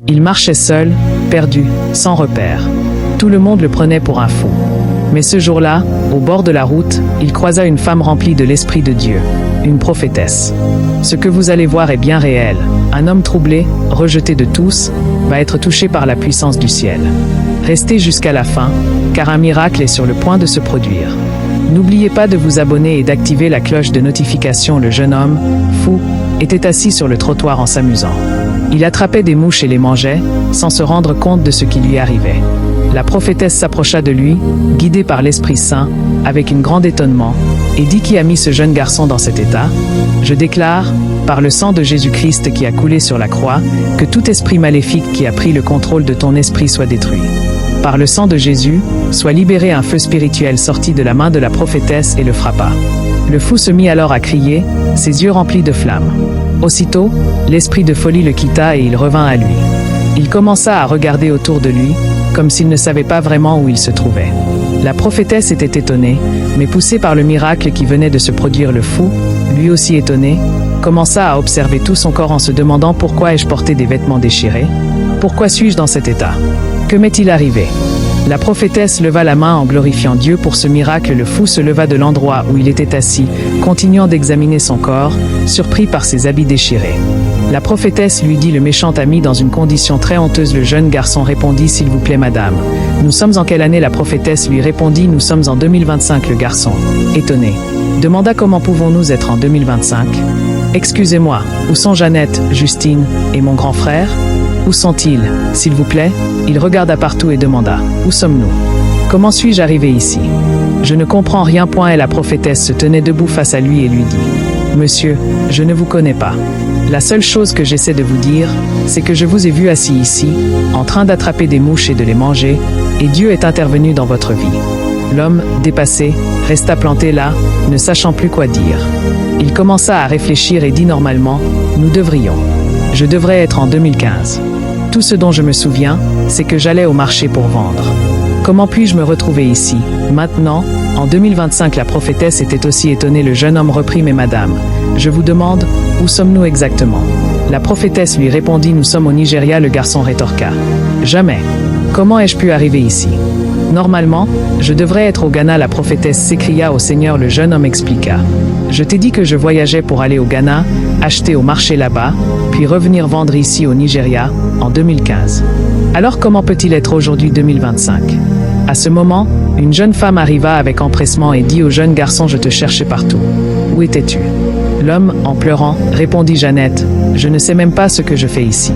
Il marchait seul, perdu, sans repère. Tout le monde le prenait pour un fou. Mais ce jour-là, au bord de la route, il croisa une femme remplie de l'Esprit de Dieu, une prophétesse. Ce que vous allez voir est bien réel. Un homme troublé, rejeté de tous, va être touché par la puissance du ciel. Restez jusqu'à la fin, car un miracle est sur le point de se produire. N'oubliez pas de vous abonner et d'activer la cloche de notification. Le jeune homme, fou, était assis sur le trottoir en s'amusant. Il attrapait des mouches et les mangeait, sans se rendre compte de ce qui lui arrivait. La prophétesse s'approcha de lui, guidée par l'Esprit Saint, avec un grand étonnement, et dit: Qui a mis ce jeune garçon dans cet état? Je déclare, par le sang de Jésus-Christ qui a coulé sur la croix, que tout esprit maléfique qui a pris le contrôle de ton esprit soit détruit. Par le sang de Jésus, soit libéré un feu spirituel sorti de la main de la prophétesse et le frappa. Le fou se mit alors à crier, ses yeux remplis de flammes. Aussitôt, l'esprit de folie le quitta et il revint à lui. Il commença à regarder autour de lui, comme s'il ne savait pas vraiment où il se trouvait. La prophétesse était étonnée, mais poussée par le miracle qui venait de se produire, le fou, lui aussi étonné, commença à observer tout son corps en se demandant: pourquoi ai-je porté des vêtements déchirés? Pourquoi suis-je dans cet état? Que m'est-il arrivé? La prophétesse leva la main en glorifiant Dieu pour ce miracle. Le fou se leva de l'endroit où il était assis, continuant d'examiner son corps, surpris par ses habits déchirés. La prophétesse lui dit: Le méchant a mis dans une condition très honteuse. Le jeune garçon répondit: S'il vous plaît, madame, nous sommes en quelle année? La prophétesse lui répondit: Nous sommes en 2025. Le garçon, étonné, demanda: Comment pouvons-nous être en 2025? Excusez-moi, où sont Jeannette, Justine et mon grand frère? Où sont-ils, s'il vous plaît? Il regarda partout et demanda: Où sommes-nous? Comment suis-je arrivé ici? Je ne comprends rien. Et la prophétesse se tenait debout face à lui et lui dit: Monsieur, je ne vous connais pas. La seule chose que j'essaie de vous dire, c'est que je vous ai vu assis ici, en train d'attraper des mouches et de les manger, et Dieu est intervenu dans votre vie. L'homme, dépassé, resta planté là, ne sachant plus quoi dire. Il commença à réfléchir et dit: Normalement, nous devrions. Je devrais être en 2015. Tout ce dont je me souviens, c'est que j'allais au marché pour vendre. Comment puis-je me retrouver ici, maintenant, en 2025? La prophétesse était aussi étonnée. Le jeune homme reprit: Mais madame, je vous demande, où sommes-nous exactement? La prophétesse lui répondit: Nous sommes au Nigeria. Le garçon rétorqua: Jamais. Comment ai-je pu arriver ici? Normalement, je devrais être au Ghana. La prophétesse s'écria au Seigneur. Le jeune homme expliqua: Je t'ai dit que je voyageais pour aller au Ghana, acheter au marché là-bas, puis revenir vendre ici au Nigeria, en 2015. Alors comment peut-il être aujourd'hui 2025? À ce moment, une jeune femme arriva avec empressement et dit au jeune garçon: Je te cherchais partout. Où étais-tu? L'homme, en pleurant, répondit: Jeannette, je ne sais même pas ce que je fais ici.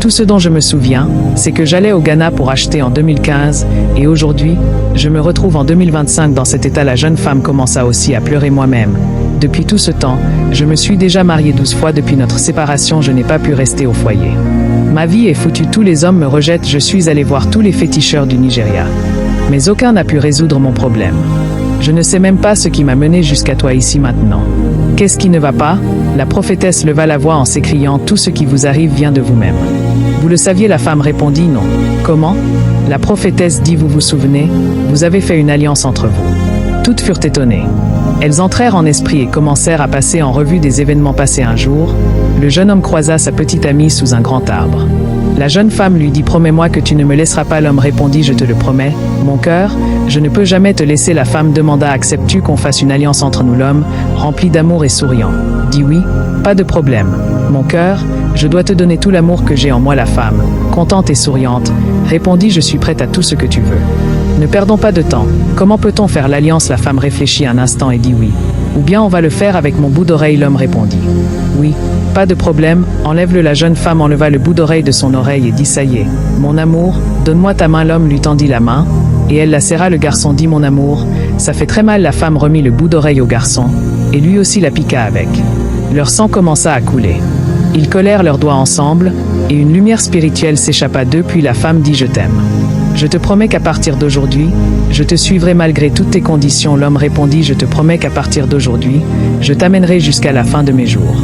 Tout ce dont je me souviens, c'est que j'allais au Ghana pour acheter en 2015, et aujourd'hui, je me retrouve en 2025 dans cet état. La jeune femme commença aussi à pleurer. Moi-même, depuis tout ce temps, je me suis déjà mariée 12 fois. Depuis notre séparation, je n'ai pas pu rester au foyer. Ma vie est foutue, tous les hommes me rejettent. Je suis allée voir tous les féticheurs du Nigeria, mais aucun n'a pu résoudre mon problème. Je ne sais même pas ce qui m'a mené jusqu'à toi ici maintenant. Qu'est-ce qui ne va pas? La prophétesse leva la voix en s'écriant: Tout ce qui vous arrive vient de vous-même. Vous le saviez? La femme répondit: Non. Comment? La prophétesse dit: Vous vous souvenez, vous avez fait une alliance entre vous. Toutes furent étonnées. Elles entrèrent en esprit et commencèrent à passer en revue des événements passés. Un jour, le jeune homme croisa sa petite amie sous un grand arbre. La jeune femme lui dit: Promets-moi que tu ne me laisseras pas. L'homme répondit: Je te le promets, mon cœur, je ne peux jamais te laisser. La femme demanda: Acceptes-tu qu'on fasse une alliance entre nous? L'homme, rempli d'amour et souriant, dit: Oui, pas de problème. Mon cœur, je dois te donner tout l'amour que j'ai en moi. La femme, contente et souriante, répondit: Je suis prête à tout ce que tu veux. Ne perdons pas de temps. Comment peut-on faire l'alliance? La femme réfléchit un instant et dit: Oui. Ou bien on va le faire avec mon bout d'oreille. L'homme répondit: Oui, pas de problème, enlève-le. La jeune femme enleva le bout d'oreille de son oreille et dit: Ça y est, mon amour, donne-moi ta main. L'homme lui tendit la main, et elle la serra. Le garçon dit: Mon amour, ça fait très mal. La femme remit le bout d'oreille au garçon, et lui aussi la piqua avec. Leur sang commença à couler. Ils collèrent leurs doigts ensemble, et une lumière spirituelle s'échappa d'eux. Puis la femme dit: Je t'aime. Je te promets qu'à partir d'aujourd'hui, je te suivrai malgré toutes tes conditions. L'homme répondit: Je te promets qu'à partir d'aujourd'hui, je t'amènerai jusqu'à la fin de mes jours.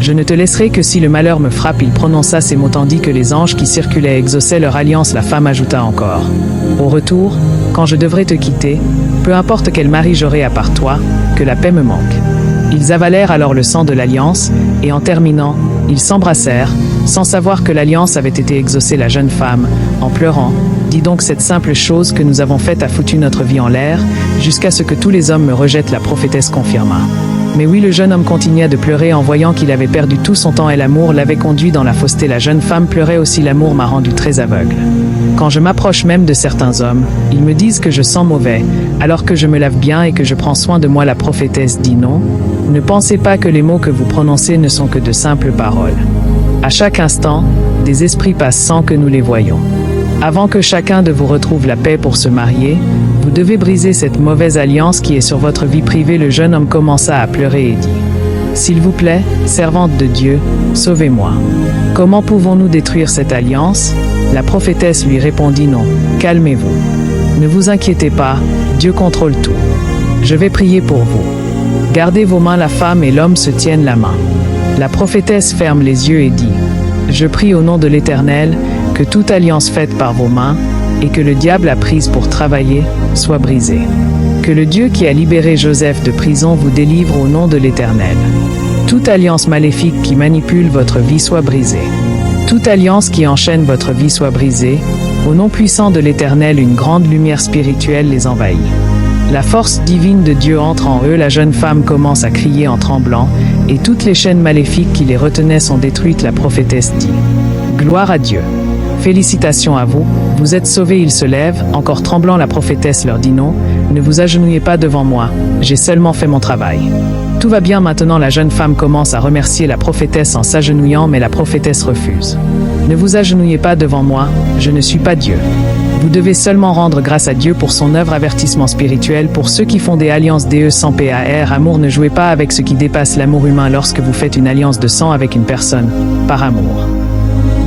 Je ne te laisserai que si le malheur me frappe. Il prononça ces mots tandis que les anges qui circulaient exauçaient leur alliance. La femme ajouta encore: Au retour, quand je devrai te quitter, peu importe quel mari j'aurai à part toi, que la paix me manque. Ils avalèrent alors le sang de l'alliance, et en terminant, ils s'embrassèrent, sans savoir que l'alliance avait été exaucée. La jeune femme, en pleurant, dit donc cette simple chose que nous avons faite a foutu notre vie en l'air, jusqu'à ce que tous les hommes me rejettent. La prophétesse confirma. Mais oui, le jeune homme continua de pleurer en voyant qu'il avait perdu tout son temps et l'amour l'avait conduit dans la fausseté. La jeune femme pleurait aussi. L'amour m'a rendu très aveugle. Quand je m'approche même de certains hommes, ils me disent que je sens mauvais, alors que je me lave bien et que je prends soin de moi. La prophétesse dit non. Ne pensez pas que les mots que vous prononcez ne sont que de simples paroles. À chaque instant, des esprits passent sans que nous les voyions. Avant que chacun de vous retrouve la paix pour se marier, vous devez briser cette mauvaise alliance qui est sur votre vie privée. Le jeune homme commença à pleurer et dit « S'il vous plaît, servante de Dieu, sauvez-moi. Comment pouvons-nous détruire cette alliance ?» La prophétesse lui répondit « Non, calmez-vous. Ne vous inquiétez pas, Dieu contrôle tout. Je vais prier pour vous. Gardez vos mains. » La femme et l'homme se tiennent la main. La prophétesse ferme les yeux et dit « Je prie au nom de l'Éternel que toute alliance faite par vos mains et que le diable a prise pour travailler soit brisée. Que le Dieu qui a libéré Joseph de prison vous délivre au nom de l'Éternel. Toute alliance maléfique qui manipule votre vie soit brisée. Toute alliance qui enchaîne votre vie soit brisée. Au nom puissant de l'Éternel, une grande lumière spirituelle les envahit. La force divine de Dieu entre en eux. La jeune femme commence à crier en tremblant, et toutes les chaînes maléfiques qui les retenaient sont détruites. La prophétesse dit « Gloire à Dieu. Félicitations à vous, vous êtes sauvés. » Ils se lèvent, encore tremblant. La prophétesse leur dit « Non, ne vous agenouillez pas devant moi, j'ai seulement fait mon travail. » Tout va bien maintenant. La jeune femme commence à remercier la prophétesse en s'agenouillant, mais la prophétesse refuse. « Ne vous agenouillez pas devant moi, je ne suis pas Dieu. Vous devez seulement rendre grâce à Dieu pour son œuvre. » Avertissement spirituel pour ceux qui font des alliances DE sans PAR. Amour. Ne jouez pas avec ce qui dépasse l'amour humain lorsque vous faites une alliance de sang avec une personne, par amour.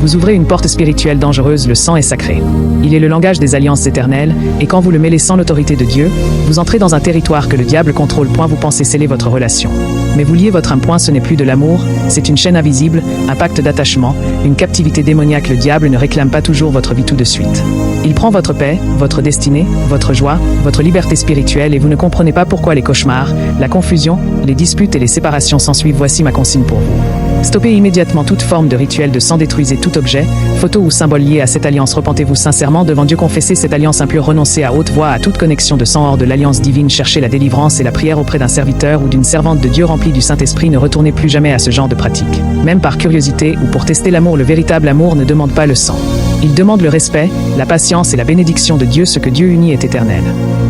Vous ouvrez une porte spirituelle dangereuse. Le sang est sacré. Il est le langage des alliances éternelles, et quand vous le mêlez sans l'autorité de Dieu, vous entrez dans un territoire que le diable contrôle. Vous pensez sceller votre relation. Mais vous liez votre âme. Ce n'est plus de l'amour, c'est une chaîne invisible, un pacte d'attachement, une captivité démoniaque. Le diable ne réclame pas toujours votre vie tout de suite. Il prend votre paix, votre destinée, votre joie, votre liberté spirituelle, et vous ne comprenez pas pourquoi les cauchemars, la confusion, les disputes et les séparations s'ensuivent. Voici ma consigne pour vous. Stoppez immédiatement toute forme de rituel de sang. Détruisez tout objet, photo ou symbole lié à cette alliance. Repentez-vous sincèrement devant Dieu. Confessez cette alliance impure. Renoncez à haute voix à toute connexion de sang hors de l'alliance divine. Cherchez la délivrance et la prière auprès d'un serviteur ou d'une servante de Dieu remplie du Saint-Esprit. Ne retournez plus jamais à ce genre de pratique. Même par curiosité ou pour tester l'amour. Le véritable amour ne demande pas le sang. Il demande le respect, la patience et la bénédiction de Dieu. Ce que Dieu unit est éternel.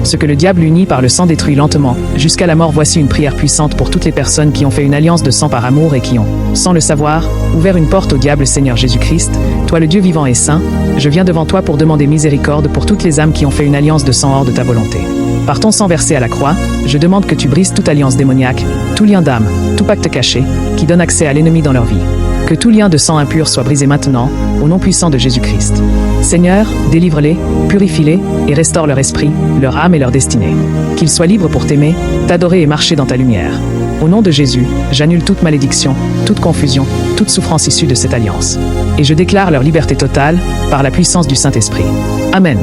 Ce que le diable unit par le sang détruit lentement, jusqu'à la mort. Voici une prière puissante pour toutes les personnes qui ont fait une alliance de sang par amour et qui ont, sans le savoir, ouvert une porte au diable. Seigneur Jésus-Christ, toi le Dieu vivant et saint, je viens devant toi pour demander miséricorde pour toutes les âmes qui ont fait une alliance de sang hors de ta volonté. Par ton sang versé à la croix, je demande que tu brises toute alliance démoniaque, tout lien d'âme, tout pacte caché, qui donne accès à l'ennemi dans leur vie. Que tout lien de sang impur soit brisé maintenant, au nom puissant de Jésus-Christ. Seigneur, délivre-les, purifie-les, et restaure leur esprit, leur âme et leur destinée. Qu'ils soient libres pour t'aimer, t'adorer et marcher dans ta lumière. Au nom de Jésus, j'annule toute malédiction, toute confusion, toute souffrance issue de cette alliance. Et je déclare leur liberté totale, par la puissance du Saint-Esprit. Amen.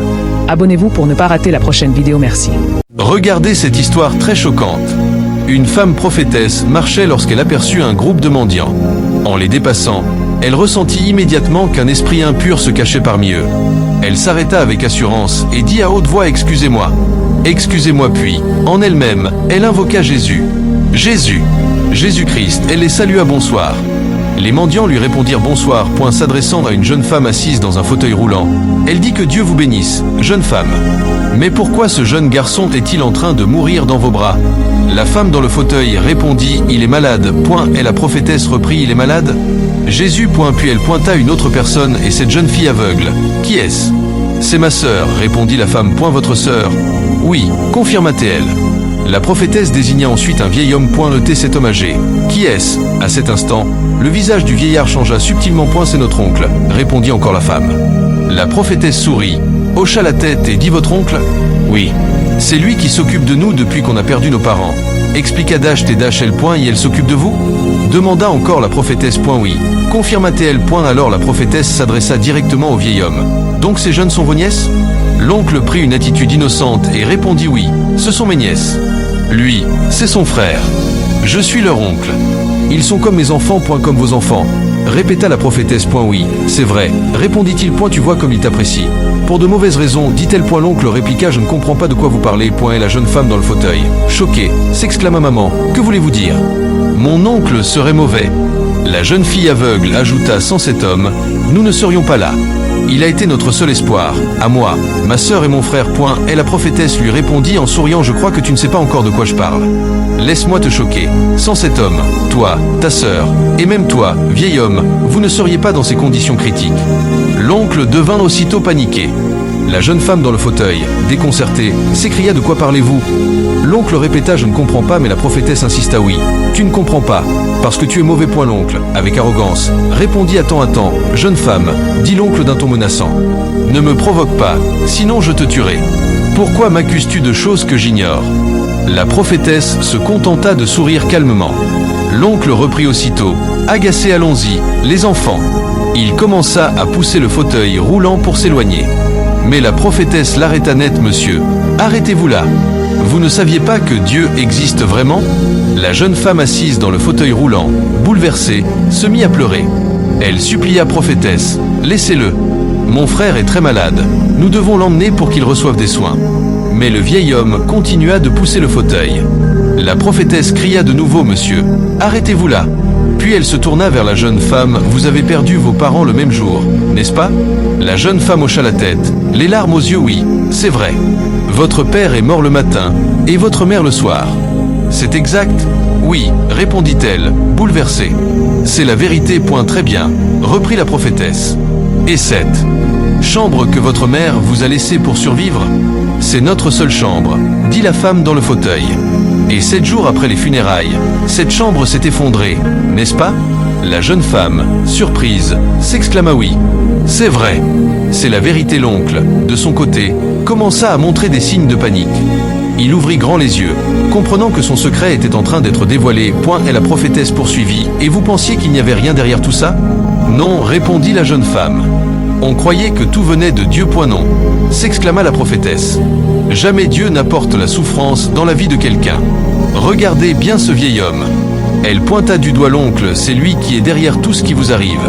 Abonnez-vous pour ne pas rater la prochaine vidéo. Merci. Regardez cette histoire très choquante. Une femme prophétesse marchait lorsqu'elle aperçut un groupe de mendiants. En les dépassant, elle ressentit immédiatement qu'un esprit impur se cachait parmi eux. Elle s'arrêta avec assurance et dit à haute voix « Excusez-moi, excusez-moi » puis, en elle-même, elle invoqua Jésus. Jésus, Jésus-Christ, elle les salua « Bonsoir ». Les mendiants lui répondirent « Bonsoir », s'adressant à une jeune femme assise dans un fauteuil roulant. Elle dit « Que Dieu vous bénisse, jeune femme. Mais pourquoi ce jeune garçon est-il en train de mourir dans vos bras ?» La femme dans le fauteuil répondit « Il est malade, ». Et la prophétesse reprit « Il est malade ?» Jésus, puis elle pointa une autre personne et cette jeune fille aveugle. « Qui est-ce » ? « C'est ma sœur, » répondit la femme, « Votre sœur ?» ?»« Oui, » confirma-t-elle. La prophétesse désigna ensuite un vieil homme, noté cet homme âgé. « Qui est-ce » À cet instant, le visage du vieillard changea subtilement, « C'est notre oncle », répondit encore la femme. La prophétesse sourit, hocha la tête et dit « Votre oncle ?» ?»« Oui, c'est lui qui s'occupe de nous depuis qu'on a perdu nos parents. » Expliqua Dash-T-L. « Et elle s'occupe de vous ?» demanda encore la prophétesse. « Oui, » confirma-t-elle. Alors la prophétesse s'adressa directement au vieil homme. « Donc ces jeunes sont vos nièces ?» L'oncle prit une attitude innocente et répondit « Oui, ce sont mes nièces. » Lui, c'est son frère. Je suis leur oncle. Ils sont comme mes enfants, comme vos enfants. répéta la prophétesse. Oui, c'est vrai, répondit-il. Tu vois comme il t'apprécie. Pour de mauvaises raisons, dit-elle. L'oncle répliqua. Je ne comprends pas de quoi vous parlez. Et la jeune femme dans le fauteuil, choquée, s'exclama. Maman, que voulez-vous dire? Mon oncle serait mauvais. La jeune fille aveugle ajouta. Sans cet homme, nous ne serions pas là. Il a été notre seul espoir, à moi, ma sœur et mon frère. Et la prophétesse lui répondit en souriant. Je crois que tu ne sais pas encore de quoi je parle. Laisse-moi te choquer. Sans cet homme, toi, ta sœur, et même toi, vieil homme, vous ne seriez pas dans ces conditions critiques. L'oncle devint aussitôt paniqué. La jeune femme dans le fauteuil, déconcertée, s'écria. De quoi parlez-vous? L'oncle répéta. Je ne comprends pas. Mais la prophétesse insista. Oui, tu ne comprends pas, parce que tu es mauvais. L'oncle, avec arrogance, répondit. Attends, jeune femme, dit l'oncle d'un ton menaçant. Ne me provoque pas, sinon je te tuerai. Pourquoi m'accuses-tu de choses que j'ignore? La prophétesse se contenta de sourire calmement. L'oncle reprit aussitôt. Agacé. Allons-y, les enfants. Il commença à pousser le fauteuil roulant pour s'éloigner. Mais la prophétesse l'arrêta net. Monsieur, arrêtez-vous là. Vous ne saviez pas que Dieu existe vraiment? La jeune femme assise dans le fauteuil roulant, bouleversée, se mit à pleurer. Elle supplia. Prophétesse, laissez-le. Mon frère est très malade. Nous devons l'emmener pour qu'il reçoive des soins. Mais le vieil homme continua de pousser le fauteuil. La prophétesse cria de nouveau. Monsieur, arrêtez-vous là. Puis elle se tourna vers la jeune femme. Vous avez perdu vos parents le même jour, n'est-ce pas? La jeune femme hocha la tête, les larmes aux yeux. Oui, c'est vrai. Votre père est mort le matin, et votre mère le soir. C'est exact? Oui, répondit-elle, bouleversée. C'est la vérité. Très bien, reprit la prophétesse. Et cette chambre que votre mère vous a laissée pour survivre? C'est notre seule chambre, dit la femme dans le fauteuil. Et 7 jours après les funérailles, cette chambre s'est effondrée, n'est-ce pas? La jeune femme, surprise, s'exclama. Oui, c'est vrai. C'est la vérité. L'oncle, de son côté, commença à montrer des signes de panique. Il ouvrit grand les yeux, comprenant que son secret était en train d'être dévoilé. Et la prophétesse poursuivit. Et vous pensiez qu'il n'y avait rien derrière tout ça? Non, répondit la jeune femme. On croyait que tout venait de Dieu. Non, s'exclama la prophétesse. Jamais Dieu n'apporte la souffrance dans la vie de quelqu'un. Regardez bien ce vieil homme. Elle pointa du doigt l'oncle. C'est lui qui est derrière tout ce qui vous arrive.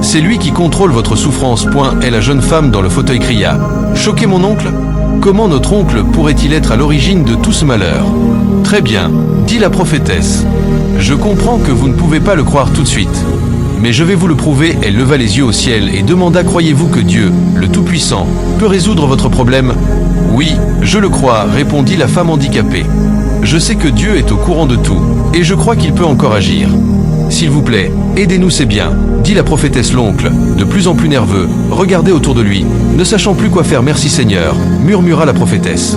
C'est lui qui contrôle votre souffrance. Et la jeune femme dans le fauteuil cria. Choqué. Mon oncle? Comment notre oncle pourrait-il être à l'origine de tout ce malheur? Très bien, dit la prophétesse. Je comprends que vous ne pouvez pas le croire tout de suite. Mais je vais vous le prouver. Elle leva les yeux au ciel et demanda. Croyez-vous que Dieu, le Tout-Puissant, peut résoudre votre problème? Oui, je le crois, répondit la femme handicapée. Je sais que Dieu est au courant de tout, et je crois qu'il peut encore agir. S'il vous plaît, aidez-nous. C'est bien, dit la prophétesse. L'oncle, de plus en plus nerveux, regardait autour de lui, ne sachant plus quoi faire. Merci Seigneur, murmura la prophétesse.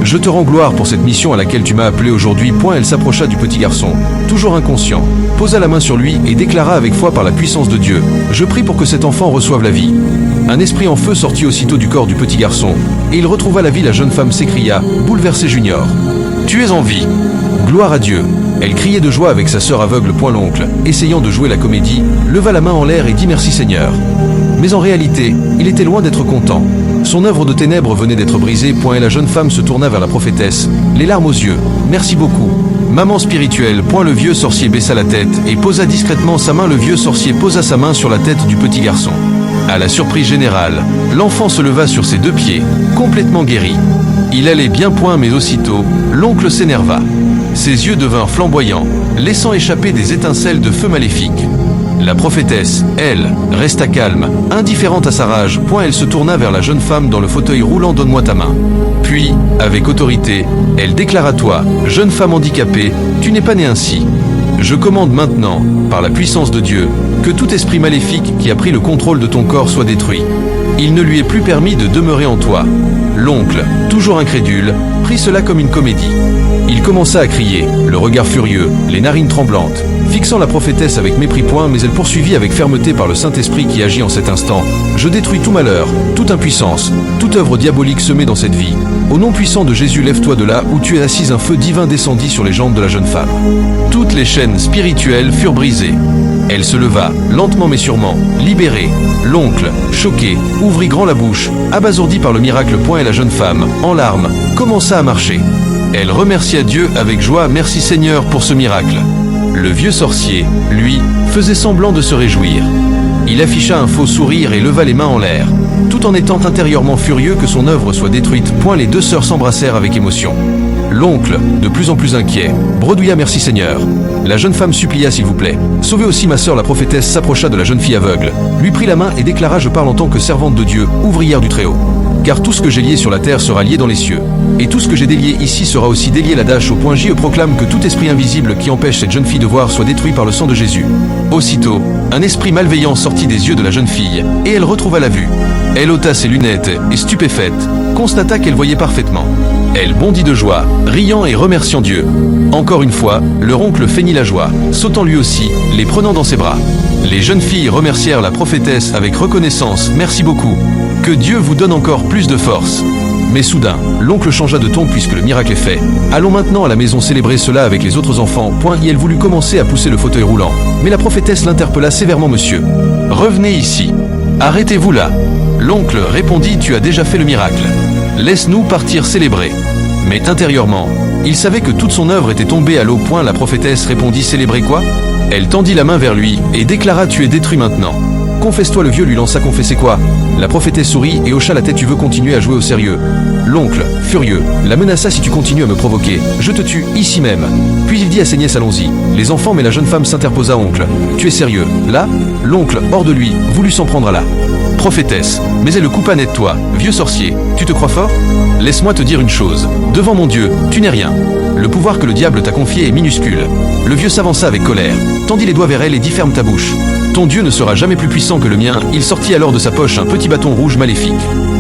Je te rends gloire pour cette mission à laquelle tu m'as appelé aujourd'hui. Elle s'approcha du petit garçon, toujours inconscient, posa la main sur lui et déclara avec foi. Par la puissance de Dieu, je prie pour que cet enfant reçoive la vie. Un esprit en feu sortit aussitôt du corps du petit garçon, et il retrouva la vie. La jeune femme s'écria, bouleversée. Junior, tu es en vie. Gloire à Dieu. Elle criait de joie avec sa sœur aveugle. L'oncle, essayant de jouer la comédie, leva la main en l'air et dit. Merci Seigneur. Mais en réalité, il était loin d'être content. Son œuvre de ténèbres venait d'être brisée. Et la jeune femme se tourna vers la prophétesse, les larmes aux yeux. Merci beaucoup, maman spirituelle. Le vieux sorcier baissa la tête et posa discrètement sa main. Le vieux sorcier posa sa main sur la tête du petit garçon. À la surprise générale, l'enfant se leva sur ses 2 pieds, complètement guéri. Il allait bien. Mais aussitôt, l'oncle s'énerva. Ses yeux devinrent flamboyants, laissant échapper des étincelles de feu maléfique. La prophétesse, elle, resta calme, indifférente à sa rage. Elle se tourna vers la jeune femme dans le fauteuil roulant. Donne-moi ta main. Puis, avec autorité, elle déclara. Toi, jeune femme handicapée, tu n'es pas née ainsi. Je commande maintenant, par la puissance de Dieu, que tout esprit maléfique qui a pris le contrôle de ton corps soit détruit. Il ne lui est plus permis de demeurer en toi. L'oncle, toujours incrédule, prit cela comme une comédie. Il commença à crier, le regard furieux, les narines tremblantes, fixant la prophétesse avec mépris. Mais elle poursuivit avec fermeté. Par le Saint-Esprit qui agit en cet instant, je détruis tout malheur, toute impuissance, toute œuvre diabolique semée dans cette vie. Au nom puissant de Jésus, lève-toi de là où tu es assise. Un feu divin descendit sur les jambes de la jeune femme. Toutes les chaînes spirituelles furent brisées. Elle se leva, lentement mais sûrement, libérée. L'oncle, choqué, ouvrit grand la bouche, abasourdi par le miracle. Et la jeune femme, en larmes, commença à marcher. Elle remercia Dieu avec joie. Merci Seigneur pour ce miracle. Le vieux sorcier, lui, faisait semblant de se réjouir. Il afficha un faux sourire et leva les mains en l'air, tout en étant intérieurement furieux que son œuvre soit détruite. Les deux sœurs s'embrassèrent avec émotion. L'oncle, de plus en plus inquiet, bredouilla « Merci Seigneur ». La jeune femme supplia « S'il vous plaît, sauvez aussi ma sœur ». La prophétesse s'approcha de la jeune fille aveugle, lui prit la main et déclara « Je parle en tant que servante de Dieu, ouvrière du Très-Haut. Car tout ce que j'ai lié sur la terre sera lié dans les cieux. Et tout ce que j'ai délié ici sera aussi délié là-bas. Au point J proclame que tout esprit invisible qui empêche cette jeune fille de voir soit détruit par le sang de Jésus. » Aussitôt, un esprit malveillant sortit des yeux de la jeune fille, et elle retrouva la vue. Elle ôta ses lunettes et, stupéfaite, constata qu'elle voyait parfaitement. Elle bondit de joie, riant et remerciant Dieu. Encore une fois, leur oncle feignit la joie, sautant lui aussi, les prenant dans ses bras. Les jeunes filles remercièrent la prophétesse avec reconnaissance. « Merci beaucoup. Que Dieu vous donne encore plus de force. » Mais soudain, l'oncle changea de ton puisque le miracle est fait. « Allons maintenant à la maison célébrer cela avec les autres enfants. » Et elle voulut commencer à pousser le fauteuil roulant. Mais la prophétesse l'interpella sévèrement. « Monsieur, revenez ici. Arrêtez-vous là. » L'oncle répondit « Tu as déjà fait le miracle. Laisse-nous partir célébrer. » Mais intérieurement, il savait que toute son œuvre était tombée à l'eau. La prophétesse répondit « Célébrer quoi ?» Elle tendit la main vers lui et déclara « Tu es détruit maintenant. Confesse-toi ». Le vieux lui lança « Confesser quoi ?» La prophétesse sourit et hocha la tête. « Tu veux continuer à jouer au sérieux ?» L'oncle, furieux, la menaça « Si tu continues à me provoquer, je te tue ici même. » Puis il dit à ses nièces « Allons-y. » Les enfants, mais la jeune femme s'interposa. « Oncle, tu es sérieux, là ?» L'oncle, hors de lui, voulut s'en prendre à la prophétesse, mais elle le coupa net. « Toi, vieux sorcier, tu te crois fort ? Laisse-moi te dire une chose. Devant mon Dieu, tu n'es rien. Le pouvoir que le diable t'a confié est minuscule. » Le vieux s'avança avec colère, tendit les doigts vers elle et dit « Ferme ta bouche. Ton Dieu ne sera jamais plus puissant que le mien. » Il sortit alors de sa poche un petit bâton rouge maléfique.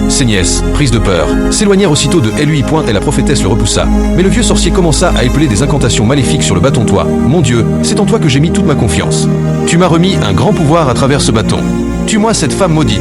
Ses nièces, prises de peur, s'éloignèrent aussitôt de lui. Et la prophétesse le repoussa. Mais le vieux sorcier commença à épeler des incantations maléfiques sur le bâton. « Toi, mon Dieu, c'est en toi que j'ai mis toute ma confiance. Tu m'as remis un grand pouvoir à travers ce bâton. Tue-moi cette femme maudite. »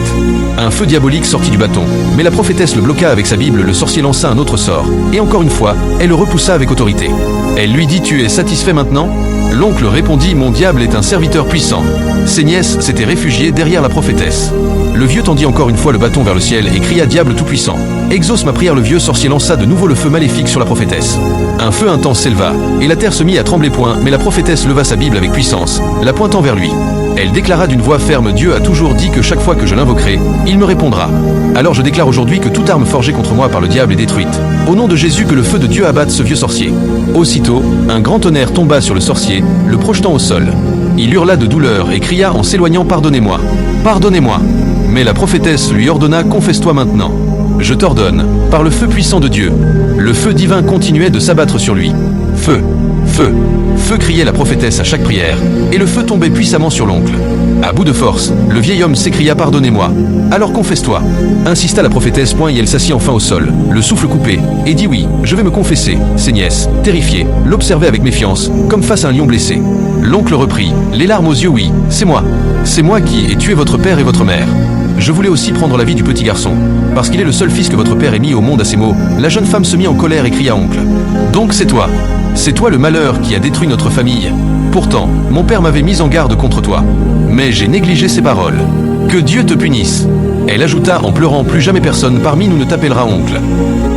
Un feu diabolique sortit du bâton, mais la prophétesse le bloqua avec sa Bible. Le sorcier lança un autre sort, et encore une fois, elle le repoussa avec autorité. Elle lui dit « Tu es satisfait maintenant ?» L'oncle répondit « Mon diable est un serviteur puissant. » Ses nièces s'étaient réfugiées derrière la prophétesse. Le vieux tendit encore une fois le bâton vers le ciel et cria « Diable tout-puissant, exauce ma prière !» Le vieux sorcier lança de nouveau le feu maléfique sur la prophétesse. Un feu intense s'éleva, et la terre se mit à trembler. Mais la prophétesse leva sa Bible avec puissance, la pointant vers lui. Elle déclara d'une voix ferme « Dieu a toujours dit que chaque fois que je l'invoquerai, il me répondra. Alors je déclare aujourd'hui que toute arme forgée contre moi par le diable est détruite. Au nom de Jésus, que le feu de Dieu abatte ce vieux sorcier. » Aussitôt, un grand tonnerre tomba sur le sorcier, le projetant au sol. Il hurla de douleur et cria en s'éloignant « Pardonnez-moi, pardonnez-moi !» Mais la prophétesse lui ordonna « Confesse-toi maintenant. Je t'ordonne, par le feu puissant de Dieu. » Le feu divin continuait de s'abattre sur lui. « Feu, feu, feu !» criait la prophétesse à chaque prière, et le feu tombait puissamment sur l'oncle. À bout de force, le vieil homme s'écria « Pardonnez-moi. Alors confesse-toi !» insista la prophétesse. Et elle s'assit enfin au sol, le souffle coupé, et dit « Oui, je vais me confesser. » Ses nièces, terrifiées, l'observaient avec méfiance, comme face à un lion blessé. L'oncle reprit, les larmes aux yeux « Oui, c'est moi. C'est moi qui ai tué votre père et votre mère. Je voulais aussi prendre la vie du petit garçon, parce qu'il est le seul fils que votre père ait mis au monde. » À ces mots, la jeune femme se mit en colère et cria « Oncle, donc c'est toi. C'est toi le malheur qui a détruit notre famille. Pourtant, mon père m'avait mis en garde contre toi. Mais j'ai négligé ses paroles. Que Dieu te punisse. » Elle ajouta en pleurant « Plus jamais personne parmi nous ne t'appellera oncle.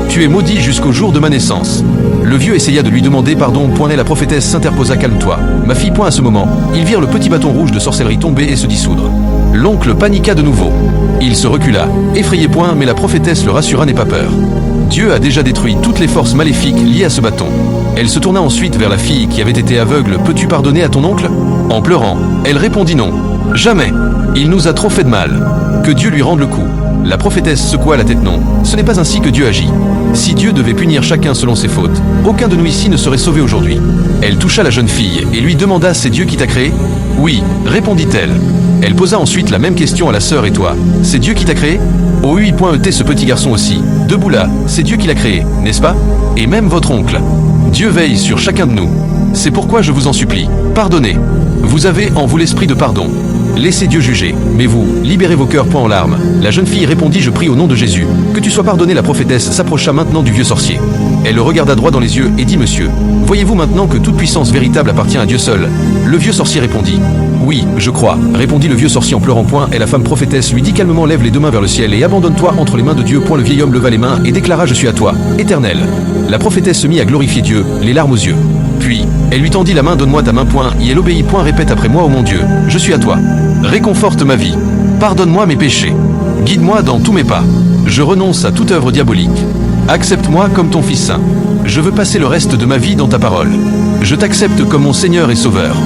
Tu es maudit jusqu'au jour de ma naissance. » Le vieux essaya de lui demander pardon. La prophétesse s'interposa « Calme-toi, ma fille. » À ce moment, ils virent le petit bâton rouge de sorcellerie tomber et se dissoudre. L'oncle paniqua de nouveau. Il se recula, effrayé. Mais la prophétesse le rassura « N'aie pas peur. Dieu a déjà détruit toutes les forces maléfiques liées à ce bâton. » Elle se tourna ensuite vers la fille qui avait été aveugle. « Peux-tu pardonner à ton oncle ?» En pleurant, elle répondit « Non, jamais. Il nous a trop fait de mal. Que Dieu lui rende le coup. » La prophétesse secoua la tête. « Non, ce n'est pas ainsi que Dieu agit. Si Dieu devait punir chacun selon ses fautes, aucun de nous ici ne serait sauvé aujourd'hui. » Elle toucha la jeune fille et lui demanda « C'est Dieu qui t'a créé ?» « Oui, répondit-elle. » Elle posa ensuite la même question à la sœur « Et toi, c'est Dieu qui t'a créé ?» « Oh oui, ce petit garçon aussi. Debout là, c'est Dieu qui l'a créé, n'est-ce pas? Et même votre oncle. Dieu veille sur chacun de nous. C'est pourquoi je vous en supplie, pardonnez. Vous avez en vous l'esprit de pardon. Laissez Dieu juger, mais vous, libérez vos cœurs. En larmes. La jeune fille répondit « Je prie au nom de Jésus, que tu sois pardonné. » La prophétesse s'approcha maintenant du vieux sorcier. Elle le regarda droit dans les yeux et dit « Monsieur, voyez-vous maintenant que toute puissance véritable appartient à Dieu seul ?» Le vieux sorcier répondit « Oui, je crois, » répondit le vieux sorcier en pleurant. Et la femme prophétesse lui dit calmement « Lève les deux mains vers le ciel et abandonne-toi entre les mains de Dieu. » Le vieil homme leva les mains et déclara « Je suis à toi, Éternel. » La prophétesse se mit à glorifier Dieu, les larmes aux yeux. Puis Puis, elle lui tendit la main. Donne-moi ta main, point, et elle obéit, point. Répète après moi, ô mon Dieu, je suis à toi. Réconforte ma vie. Pardonne-moi mes péchés. Guide-moi dans tous mes pas. Je renonce à toute œuvre diabolique. Accepte-moi comme ton Fils saint. Je veux passer le reste de ma vie dans ta parole. Je t'accepte comme mon Seigneur et Sauveur.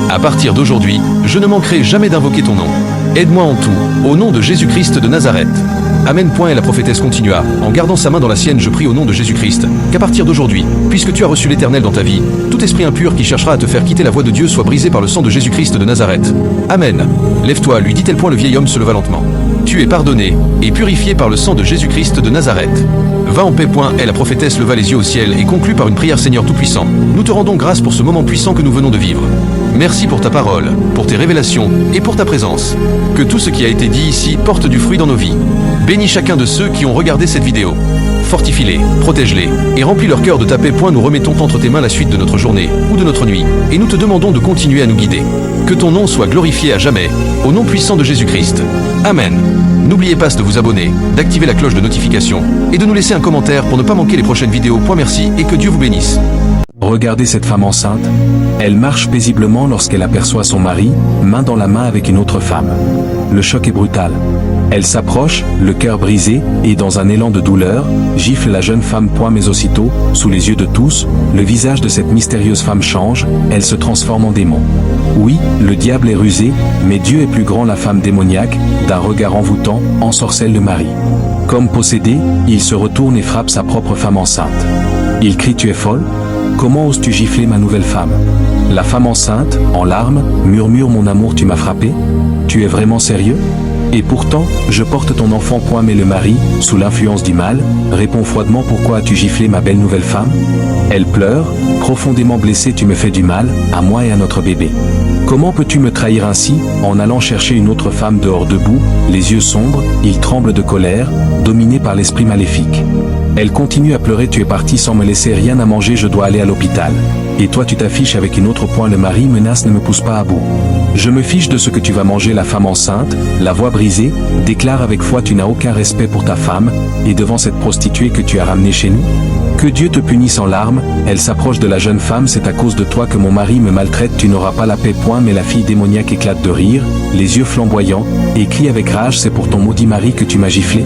À partir d'aujourd'hui, je ne manquerai jamais d'invoquer ton nom. Aide-moi en tout, au nom de Jésus-Christ de Nazareth. Amen. Et la prophétesse continua, en gardant sa main dans la sienne, je prie au nom de Jésus-Christ, qu'à partir d'aujourd'hui, puisque tu as reçu l'Éternel dans ta vie, tout esprit impur qui cherchera à te faire quitter la voie de Dieu soit brisé par le sang de Jésus-Christ de Nazareth. Amen. Lève-toi, lui dit-elle. Le vieil homme se leva lentement. Tu es pardonné et purifié par le sang de Jésus-Christ de Nazareth. Va en paix. Et la prophétesse leva les yeux au ciel et conclut par une prière. Seigneur Tout-Puissant, nous te rendons grâce pour ce moment puissant que nous venons de vivre. Merci pour ta parole, pour tes révélations et pour ta présence. Que tout ce qui a été dit ici porte du fruit dans nos vies. Bénis chacun de ceux qui ont regardé cette vidéo. Fortifie-les, protège-les et remplis leur cœur de ta paix. Nous remettons entre tes mains la suite de notre journée ou de notre nuit et nous te demandons de continuer à nous guider. Que ton nom soit glorifié à jamais, au nom puissant de Jésus-Christ. Amen. N'oubliez pas de vous abonner, d'activer la cloche de notification et de nous laisser un commentaire pour ne pas manquer les prochaines vidéos. Merci et que Dieu vous bénisse. Regardez cette femme enceinte. Elle marche paisiblement lorsqu'elle aperçoit son mari, main dans la main avec une autre femme. Le choc est brutal. Elle s'approche, le cœur brisé, et dans un élan de douleur, gifle la jeune femme. Mais aussitôt, sous les yeux de tous, le visage de cette mystérieuse femme change, elle se transforme en démon. Oui, le diable est rusé, mais Dieu est plus grand. La femme démoniaque, d'un regard envoûtant, ensorcelle le mari. Comme possédé, il se retourne et frappe sa propre femme enceinte. Il crie: tu es folle? Comment oses-tu gifler ma nouvelle femme? La femme enceinte, en larmes, murmure: mon amour, tu m'as frappé? Tu es vraiment sérieux? Et pourtant, je porte ton enfant. Mais le mari, sous l'influence du mal, répond froidement: pourquoi as-tu giflé ma belle nouvelle femme? Elle pleure, profondément blessée: tu me fais du mal, à moi et à notre bébé. Comment peux-tu me trahir ainsi, en allant chercher une autre femme dehors? Debout, les yeux sombres, il tremble de colère, dominé par l'esprit maléfique. Elle continue à pleurer: tu es parti sans me laisser rien à manger, je dois aller à l'hôpital. Et toi tu t'affiches avec une autre. Le mari menace: ne me pousse pas à bout. Je me fiche de ce que tu vas manger. La femme enceinte, la voix brisée, déclare avec foi: tu n'as aucun respect pour ta femme, et devant cette prostituée que tu as ramenée chez nous. Que Dieu te punisse. En larmes, elle s'approche de la jeune femme: c'est à cause de toi que mon mari me maltraite, tu n'auras pas la paix. Mais la fille démoniaque éclate de rire, les yeux flamboyants, et crie avec rage: c'est pour ton maudit mari que tu m'as giflé?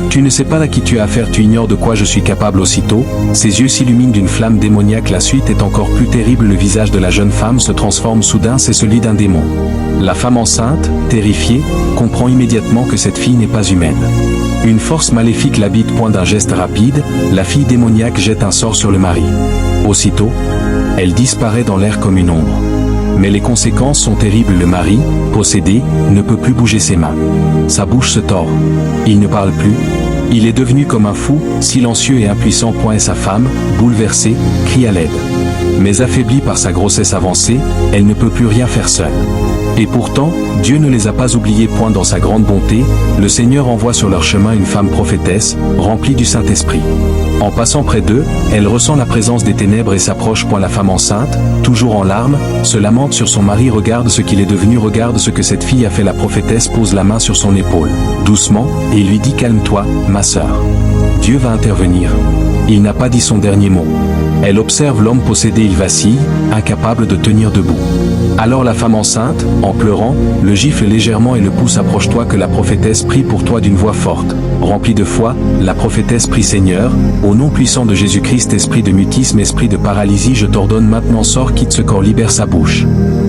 Tu ne sais pas à qui tu as affaire, tu ignores de quoi je suis capable. Aussitôt, ses yeux s'illuminent d'une flamme démoniaque. La suite est encore plus terrible. Le visage de la jeune femme se transforme soudain, c'est celui d'un démon. La femme enceinte, terrifiée, comprend immédiatement que cette fille n'est pas humaine. Une force maléfique l'habite. D'un geste rapide, la fille démoniaque jette un sort sur le mari. Aussitôt, elle disparaît dans l'air comme une ombre. Mais les conséquences sont terribles. Le mari, possédé, ne peut plus bouger ses mains. Sa bouche se tord. Il ne parle plus. Il est devenu comme un fou, silencieux et impuissant. Et sa femme, bouleversée, crie à l'aide. Mais affaiblie par sa grossesse avancée, elle ne peut plus rien faire seule. Et pourtant, Dieu ne les a pas oubliés. Dans sa grande bonté, le Seigneur envoie sur leur chemin une femme prophétesse, remplie du Saint-Esprit. En passant près d'eux, elle ressent la présence des ténèbres et s'approche. La femme enceinte, toujours en larmes, se lamente sur son mari. Regarde ce qu'il est devenu, regarde ce que cette fille a fait. La prophétesse pose la main sur son épaule, doucement, et lui dit: calme-toi, ma sœur. Dieu va intervenir. Il n'a pas dit son dernier mot. Elle observe l'homme possédé, il vacille, incapable de tenir debout. Alors la femme enceinte, en pleurant, le gifle légèrement et le pousse. Approche-toi. Que la prophétesse prie pour toi d'une voix forte. Remplie de foi, la prophétesse prie: Seigneur, au nom puissant de Jésus-Christ, esprit de mutisme, esprit de paralysie, je t'ordonne maintenant, sors, quitte ce corps, libère sa bouche.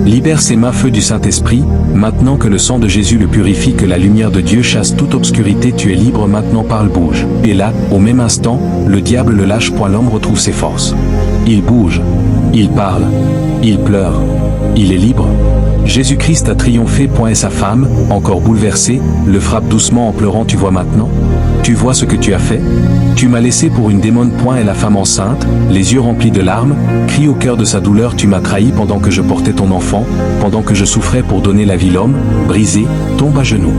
Libère ses mains, feu du Saint-Esprit, maintenant que le sang de Jésus le purifie, que la lumière de Dieu chasse toute obscurité, tu es libre maintenant, parle, bouge. Et là, au même instant, le diable le lâche. L'homme retrouve ses forces. Il bouge, il parle, il pleure, il est libre. Jésus-Christ a triomphé. Et sa femme, encore bouleversée, le frappe doucement en pleurant: tu vois maintenant? Tu vois ce que tu as fait? Tu m'as laissé pour une démone. Et la femme enceinte, les yeux remplis de larmes, crie au cœur de sa douleur: tu m'as trahi pendant que je portais ton enfant, pendant que je souffrais pour donner la vie. L'homme, brisé, tombe à genoux.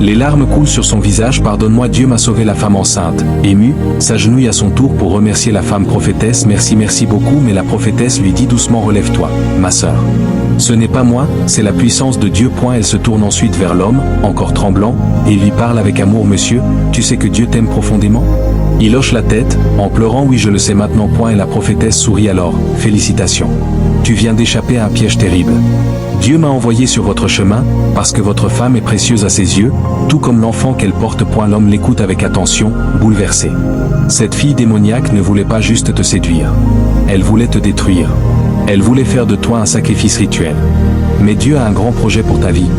Les larmes coulent sur son visage. Pardonne-moi, Dieu m'a sauvé. La femme enceinte, émue, s'agenouille à son tour pour remercier la femme prophétesse. Merci beaucoup, mais la prophétesse lui dit doucement, relève-toi, ma sœur. Ce n'est pas moi, c'est la puissance de Dieu. Elle se tourne ensuite vers l'homme, encore tremblant, et lui parle avec amour. Monsieur, tu sais que Dieu t'aime profondément? Il hoche la tête, en pleurant. Oui, je le sais maintenant. Et la prophétesse sourit alors. Félicitations. Tu viens d'échapper à un piège terrible. Dieu m'a envoyé sur votre chemin, parce que votre femme est précieuse à ses yeux, tout comme l'enfant qu'elle porte. L'homme l'écoute avec attention, bouleversé. Cette fille démoniaque ne voulait pas juste te séduire. Elle voulait te détruire. Elle voulait faire de toi un sacrifice rituel. Mais Dieu a un grand projet pour ta vie.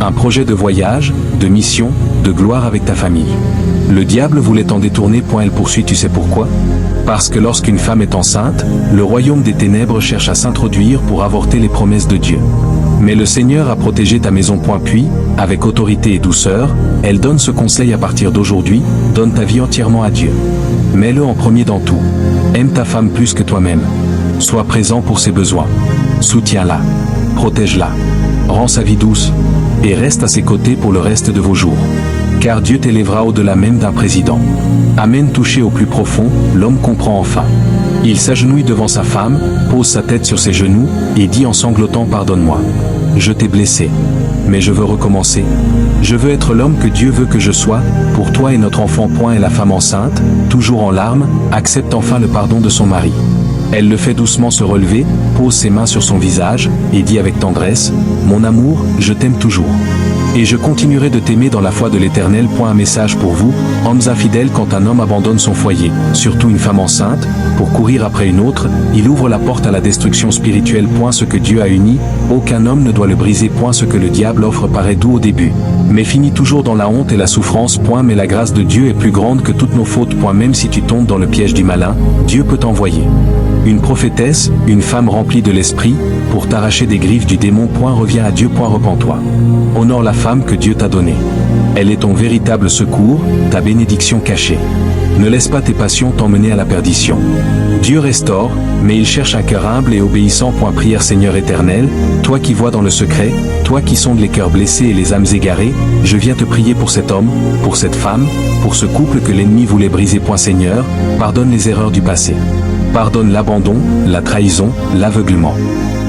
Un projet de voyage, de mission, de gloire avec ta famille. Le diable voulait t'en détourner. Elle poursuit. Tu sais pourquoi? Parce que lorsqu'une femme est enceinte, le royaume des ténèbres cherche à s'introduire pour avorter les promesses de Dieu. Mais le Seigneur a protégé ta maison. Puis, avec autorité et douceur, elle donne ce conseil à partir d'aujourd'hui, donne ta vie entièrement à Dieu. Mets-le en premier dans tout. Aime ta femme plus que toi-même. Sois présent pour ses besoins. Soutiens-la. Protège-la. Rends sa vie douce. Et reste à ses côtés pour le reste de vos jours. Car Dieu t'élèvera au-delà même d'un président. Amen. Touché au plus profond, l'homme comprend enfin. Il s'agenouille devant sa femme, pose sa tête sur ses genoux, et dit en sanglotant, pardonne-moi. Je t'ai blessé. Mais je veux recommencer. Je veux être l'homme que Dieu veut que je sois, pour toi et notre enfant. Et la femme enceinte, toujours en larmes, accepte enfin le pardon de son mari. Elle le fait doucement se relever, pose ses mains sur son visage, et dit avec tendresse, mon amour, je t'aime toujours. Et je continuerai de t'aimer dans la foi de l'Éternel. Un message pour vous, hommes infidèles. Quand un homme abandonne son foyer, surtout une femme enceinte, pour courir après une autre, il ouvre la porte à la destruction spirituelle. Ce que Dieu a uni, aucun homme ne doit le briser. Ce que le diable offre paraît doux au début, mais finit toujours dans la honte et la souffrance. Mais la grâce de Dieu est plus grande que toutes nos fautes. Même si tu tombes dans le piège du malin, Dieu peut t'envoyer une prophétesse, une femme remplie de l'esprit, pour t'arracher des griffes du démon. Reviens à Dieu. Repens-toi. Honore la femme que Dieu t'a donnée. Elle est ton véritable secours, ta bénédiction cachée. Ne laisse pas tes passions t'emmener à la perdition. Dieu restaure, mais il cherche un cœur humble et obéissant. Prière. Seigneur éternel, toi qui vois dans le secret, toi qui sondes les cœurs blessés et les âmes égarées, je viens te prier pour cet homme, pour cette femme, pour ce couple que l'ennemi voulait briser. Seigneur, pardonne les erreurs du passé. Pardonne l'abandon, la trahison, l'aveuglement.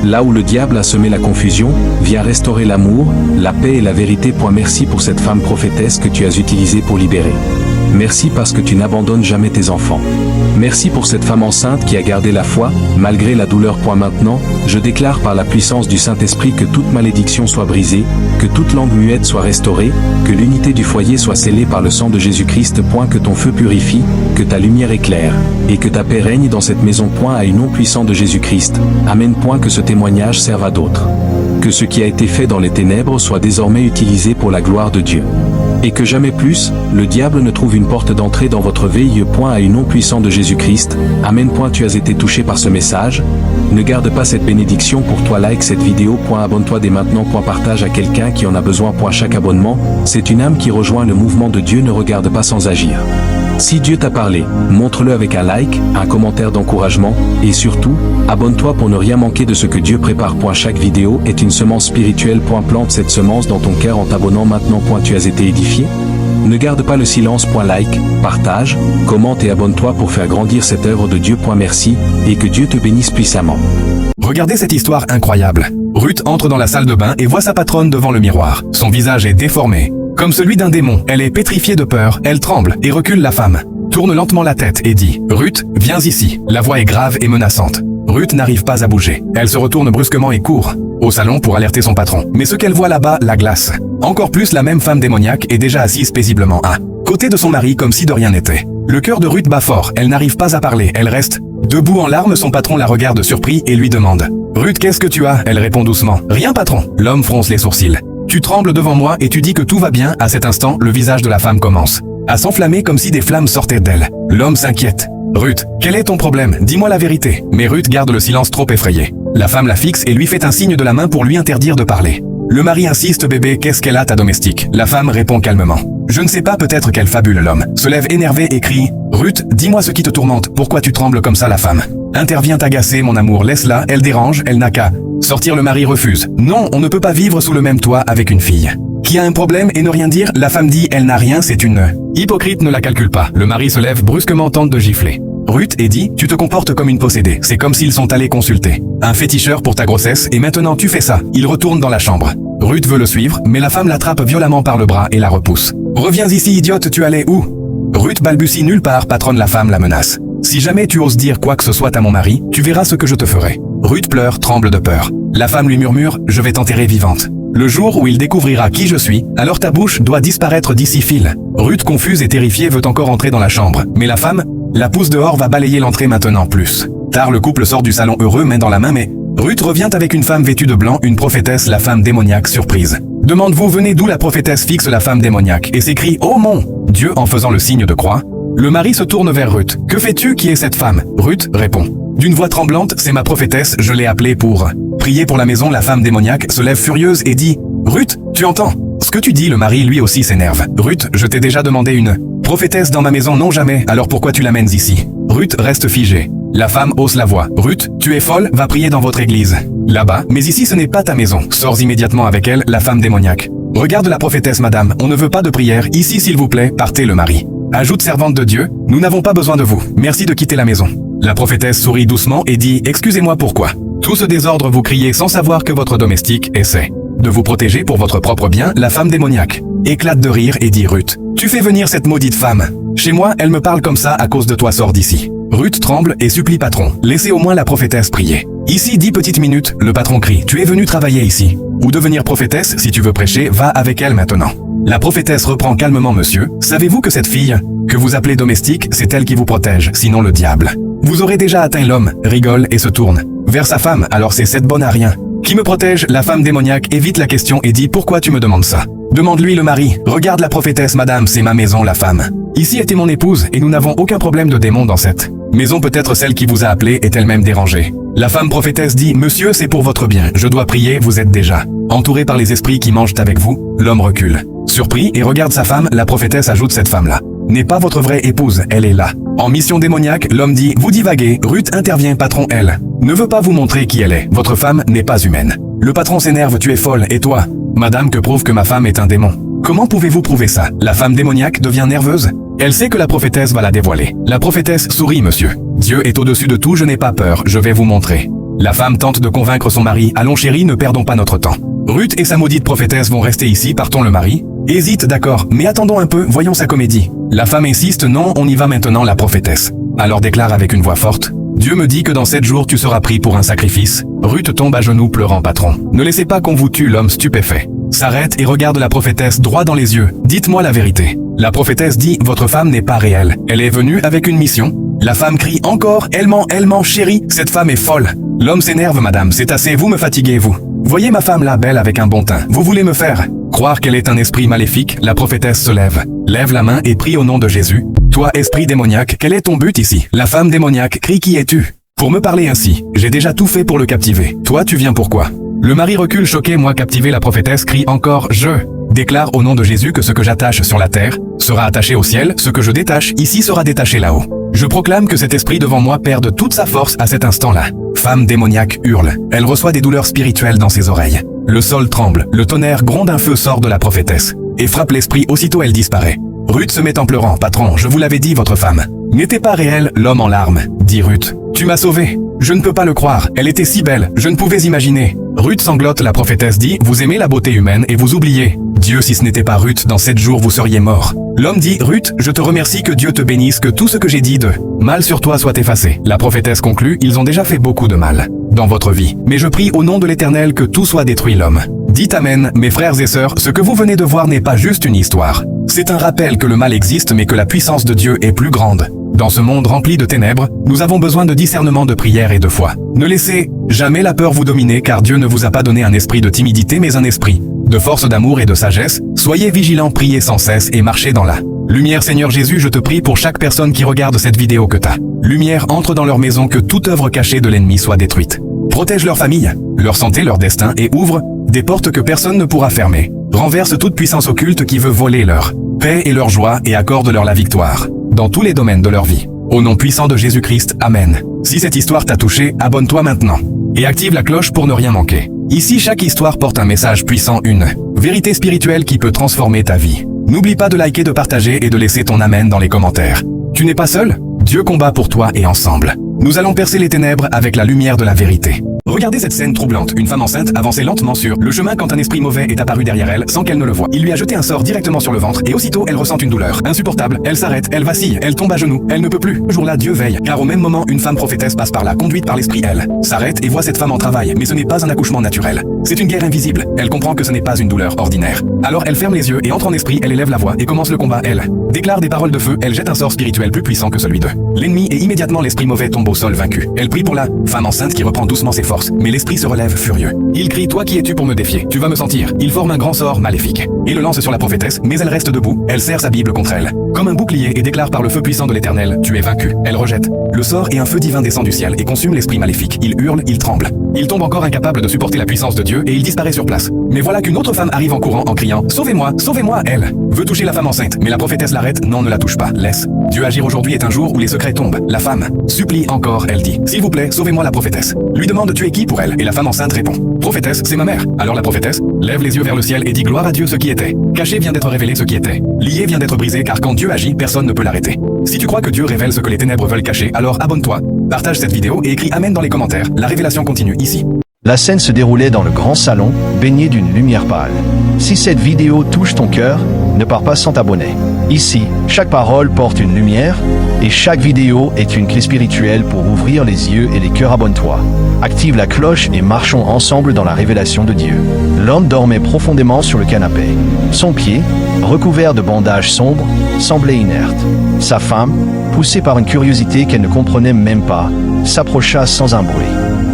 Là où le diable a semé la confusion, viens restaurer l'amour, la paix et la vérité. Merci pour cette femme prophétesse que tu as utilisée pour libérer. Merci parce que tu n'abandonnes jamais tes enfants. Merci pour cette femme enceinte qui a gardé la foi, malgré la douleur. Maintenant, je déclare par la puissance du Saint-Esprit que toute malédiction soit brisée, que toute langue muette soit restaurée, que l'unité du foyer soit scellée par le sang de Jésus-Christ. Que ton feu purifie, que ta lumière éclaire, et que ta paix règne dans cette maison. À une nom puissant de Jésus-Christ. Amen. Que ce témoignage serve à d'autres. Que ce qui a été fait dans les ténèbres soit désormais utilisé pour la gloire de Dieu. Et que jamais plus, le diable ne trouve une porte d'entrée dans votre veille. À une nom puissant de Jésus-Christ. Amen. Tu as été touché par ce message. Ne garde pas cette bénédiction pour toi. Like cette vidéo. Abonne-toi dès maintenant. Partage à quelqu'un qui en a besoin. Chaque abonnement, c'est une âme qui rejoint le mouvement de Dieu. Ne regarde pas sans agir. Si Dieu t'a parlé, montre-le avec un like, un commentaire d'encouragement, et surtout, abonne-toi pour ne rien manquer de ce que Dieu prépare. Chaque vidéo est une semence spirituelle. Plante cette semence dans ton cœur en t'abonnant maintenant. Tu as été édifié? Ne garde pas le silence. Like, partage, commente et abonne-toi pour faire grandir cette œuvre de Dieu. Merci, et que Dieu te bénisse puissamment. Regardez cette histoire incroyable. Ruth entre dans la salle de bain et voit sa patronne devant le miroir. Son visage est déformé, comme celui d'un démon. Elle est pétrifiée de peur, elle tremble et recule la femme. Tourne lentement la tête et dit « Ruth, viens ici ». La voix est grave et menaçante. Ruth n'arrive pas à bouger. Elle se retourne brusquement et court au salon pour alerter son patron. Mais ce qu'elle voit là-bas la glace. Encore plus, la même femme démoniaque est déjà assise paisiblement à côté de son mari comme si de rien n'était. Le cœur de Ruth bat fort, elle n'arrive pas à parler, elle reste debout en larmes. Son patron la regarde surpris et lui demande « Ruth, qu'est-ce que tu as ?» Elle répond doucement « Rien, patron ». L'homme fronce les sourcils. « Tu trembles devant moi et tu dis que tout va bien ?» À cet instant, le visage de la femme commence à s'enflammer comme si des flammes sortaient d'elle. L'homme s'inquiète. « Ruth, quel est ton problème? Dis-moi la vérité. » Mais Ruth garde le silence trop effrayé. La femme la fixe et lui fait un signe de la main pour lui interdire de parler. Le mari insiste « Bébé, qu'est-ce qu'elle a ta domestique ?» La femme répond calmement « Je ne sais pas, peut-être qu'elle fabule ». L'homme se lève énervé et crie « Ruth, dis-moi ce qui te tourmente, pourquoi tu trembles comme ça ?» La femme intervient agacée « Mon amour, laisse-la, elle dérange, elle n'a qu'à sortir ». Le mari refuse « Non, on ne peut pas vivre sous le même toit avec une fille. Qui a un problème et ne rien dire? La femme dit, elle n'a rien, c'est une hypocrite, ne la calcule pas. Le mari se lève brusquement, tente de gifler Ruth et dit, tu te comportes comme une possédée, c'est comme s'ils sont allés consulter un féticheur pour ta grossesse et maintenant tu fais ça. Il retourne dans la chambre. Ruth veut le suivre, mais la femme l'attrape violemment par le bras et la repousse. Reviens ici, idiote, tu allais où? Ruth balbutie nulle part, patronne, la femme la menace. Si jamais tu oses dire quoi que ce soit à mon mari, tu verras ce que je te ferai. Ruth pleure, tremble de peur. La femme lui murmure, je vais t'enterrer vivante. Le jour où il découvrira qui je suis, alors ta bouche doit disparaître d'ici, file. Ruth, confuse et terrifiée, veut encore entrer dans la chambre, mais la femme la pousse dehors, va balayer l'entrée maintenant. Plus tard, le couple sort du salon heureux, main dans la main, mais Ruth revient avec une femme vêtue de blanc, une prophétesse, la femme démoniaque, surprise. Demande, vous venez d'où? La prophétesse fixe la femme démoniaque et s'écrie, oh mon Dieu, en faisant le signe de croix. Le mari se tourne vers Ruth. Que fais-tu? Qui est cette femme? Ruth répond d'une voix tremblante, c'est ma prophétesse, je l'ai appelée pour prier pour la maison. La femme démoniaque se lève furieuse et dit, Ruth, tu entends ce que tu dis? Le mari lui aussi s'énerve. Ruth, je t'ai déjà demandé une prophétesse dans ma maison? Non, jamais. Alors pourquoi tu l'amènes ici? Ruth reste figée. La femme hausse la voix. Ruth, tu es folle, va prier dans votre église. Là-bas, mais ici ce n'est pas ta maison. Sors immédiatement avec elle, la femme démoniaque. Regarde la prophétesse, madame, on ne veut pas de prière ici, s'il vous plaît. Partez. Le mari ajoute, servante de Dieu, nous n'avons pas besoin de vous. Merci de quitter la maison. La prophétesse sourit doucement et dit, excusez-moi, pourquoi? Tout ce désordre, vous criez sans savoir que votre domestique essaie de vous protéger pour votre propre bien. La femme démoniaque éclate de rire et dit, Ruth, tu fais venir cette maudite femme chez moi, elle me parle comme ça à cause de toi, sors d'ici. Ruth tremble et supplie, patron, laissez au moins la prophétesse prier. Ici 10 petites minutes, le patron crie, tu es venu travailler ici ou devenir prophétesse? Si tu veux prêcher, va avec elle maintenant. La prophétesse reprend calmement, monsieur, savez-vous que cette fille que vous appelez domestique, c'est elle qui vous protège, sinon le diable. Vous aurez déjà atteint. L'homme rigole et se tourne vers sa femme, alors c'est cette bonne à rien qui me protège? La femme démoniaque évite la question et dit, pourquoi tu me demandes ça? Demande-lui. Le mari regarde la prophétesse, madame, c'est ma maison. La femme ici était mon épouse et nous n'avons aucun problème de démon dans cette maison. Peut-être celle qui vous a appelé est elle-même dérangée. La femme prophétesse dit, monsieur, c'est pour votre bien, je dois prier, vous êtes déjà entouré par les esprits qui mangent avec vous. L'homme recule, surpris, et regarde sa femme. La prophétesse ajoute, cette femme-là n'est pas votre vraie épouse, elle est là en mission démoniaque. L'homme dit, vous divaguez. Ruth intervient, patron, elle ne veut pas vous montrer qui elle est, votre femme n'est pas humaine. Le patron s'énerve, tu es folle, et toi, madame, que prouve que ma femme est un démon? Comment pouvez-vous prouver ça? La femme démoniaque devient nerveuse. Elle sait que la prophétesse va la dévoiler. La prophétesse sourit, monsieur. Dieu est au-dessus de tout, je n'ai pas peur, je vais vous montrer. La femme tente de convaincre son mari, allons chérie, ne perdons pas notre temps. Ruth et sa maudite prophétesse vont rester ici, partons. Le mari hésite, d'accord, mais attendons un peu, voyons sa comédie. La femme insiste, non, on y va maintenant. La prophétesse alors déclare avec une voix forte, Dieu me dit que dans 7 jours tu seras pris pour un sacrifice. Ruth tombe à genoux pleurant, patron, ne laissez pas qu'on vous tue. L'homme stupéfait s'arrête et regarde la prophétesse droit dans les yeux. Dites-moi la vérité. La prophétesse dit, votre femme n'est pas réelle, elle est venue avec une mission. La femme crie encore, elle ment, chérie, cette femme est folle. L'homme s'énerve, madame, c'est assez, vous me fatiguez, vous. Voyez ma femme là, belle avec un bon teint, vous voulez me faire croire qu'elle est un esprit maléfique? La prophétesse se lève la main et prie au nom de Jésus. Toi, esprit démoniaque, quel est ton but ici? La femme démoniaque crie, qui es-tu pour me parler ainsi? J'ai déjà tout fait pour le captiver. Toi, tu viens pourquoi? Le mari recule choqué, moi captivé? La prophétesse crie encore, je déclare au nom de Jésus que ce que j'attache sur la terre sera attaché au ciel, ce que je détache ici sera détaché là-haut. Je proclame que cet esprit devant moi perde toute sa force à cet instant-là. Femme démoniaque hurle. Elle reçoit des douleurs spirituelles dans ses oreilles. Le sol tremble, le tonnerre gronde, un feu sort de la prophétesse et frappe l'esprit, aussitôt elle disparaît. Ruth se met en pleurant, patron, je vous l'avais dit, votre femme n'était pas réelle. L'homme en larmes dit, Ruth, tu m'as sauvé. Je ne peux pas le croire, elle était si belle, je ne pouvais imaginer. Ruth sanglote, la prophétesse dit, vous aimez la beauté humaine et vous oubliez Dieu, si ce n'était pas Ruth, dans 7 jours vous seriez mort. L'homme dit, Ruth, je te remercie, que Dieu te bénisse, que tout ce que j'ai dit de mal sur toi soit effacé. La prophétesse conclut, ils ont déjà fait beaucoup de mal dans votre vie, mais je prie au nom de l'Éternel que tout soit détruit. L'homme dit, amen. Mes frères et sœurs, ce que vous venez de voir n'est pas juste une histoire. C'est un rappel que le mal existe, mais que la puissance de Dieu est plus grande. Dans ce monde rempli de ténèbres, nous avons besoin de discernement, de prière et de foi. Ne laissez jamais la peur vous dominer, car Dieu ne vous a pas donné un esprit de timidité, mais un esprit de force, d'amour et de sagesse. Soyez vigilants, priez sans cesse et marchez dans la lumière. Seigneur Jésus, je te prie pour chaque personne qui regarde cette vidéo, que ta lumière entre dans leur maison, que toute œuvre cachée de l'ennemi soit détruite. Protège leur famille, leur santé, leur destin, et ouvre des portes que personne ne pourra fermer. Renverse toute puissance occulte qui veut voler leur paix et leur joie, et accorde-leur la victoire dans tous les domaines de leur vie. Au nom puissant de Jésus-Christ, amen. Si cette histoire t'a touché, abonne-toi maintenant et active la cloche pour ne rien manquer. Ici, chaque histoire porte un message puissant, une vérité spirituelle qui peut transformer ta vie. N'oublie pas de liker, de partager et de laisser ton amen dans les commentaires. Tu n'es pas seul? Dieu combat pour toi et ensemble. Nous allons percer les ténèbres avec la lumière de la vérité. Regardez cette scène troublante. Une femme enceinte avançait lentement sur le chemin quand un esprit mauvais est apparu derrière elle sans qu'elle ne le voie. Il lui a jeté un sort directement sur le ventre et aussitôt elle ressent une douleur insupportable. Elle s'arrête, elle vacille, elle tombe à genoux, elle ne peut plus. Ce jour-là, Dieu veille, car au même moment, une femme prophétesse passe par là, conduite par l'esprit. Elle s'arrête et voit cette femme en travail, mais ce n'est pas un accouchement naturel. C'est une guerre invisible. Elle comprend que ce n'est pas une douleur ordinaire. Alors elle ferme les yeux et entre en esprit, elle élève la voix et commence le combat. Elle déclare des paroles de feu, elle jette un sort spirituel plus puissant que celui d'eux. L'ennemi et immédiatement l'esprit mauvais tombe au sol vaincu. Elle prie pour la femme enceinte qui reprend doucement ses forces, mais l'esprit se relève furieux. Il crie: toi qui es-tu pour me défier? Tu vas me sentir. Il forme un grand sort maléfique et le lance sur la prophétesse, mais elle reste debout. Elle serre sa Bible contre elle comme un bouclier et déclare par le feu puissant de l'Éternel: tu es vaincu. Elle rejette le sort et un feu divin descend du ciel et consume l'esprit maléfique. Il hurle, il tremble. Il tombe encore incapable de supporter la puissance de Dieu et il disparaît sur place. Mais voilà qu'une autre femme arrive en courant en criant: sauvez-moi, sauvez-moi! Elle veut toucher la femme enceinte, mais la prophétesse l'arrête. Non, ne la touche pas, laisse. Dieu agir aujourd'hui est un jour où les secrets tombent. La femme supplie encore, elle dit: s'il vous plaît, sauvez-moi. La prophétesse lui demande: tu es qui pour elle? Et la femme enceinte répond: prophétesse, c'est ma mère. Alors la prophétesse lève les yeux vers le ciel et dit: gloire à Dieu, ce qui était caché vient d'être révélé, ce qui était lié vient d'être brisé, car quand Dieu agit, personne ne peut l'arrêter. Si tu crois que Dieu révèle ce que les ténèbres veulent cacher, alors abonne-toi, partage cette vidéo et écris amen dans les commentaires. La révélation continue ici. La scène se déroulait dans le grand salon, baigné d'une lumière pâle. Si cette vidéo touche ton cœur, ne pars pas sans t'abonner. Ici, chaque parole porte une lumière et chaque vidéo est une clé spirituelle pour ouvrir les yeux et les cœurs. Abonne-toi, active la cloche et marchons ensemble dans la révélation de Dieu. L'homme dormait profondément sur le canapé. Son pied, recouvert de bandages sombres, semblait inerte. Sa femme, poussée par une curiosité qu'elle ne comprenait même pas, s'approcha sans un bruit.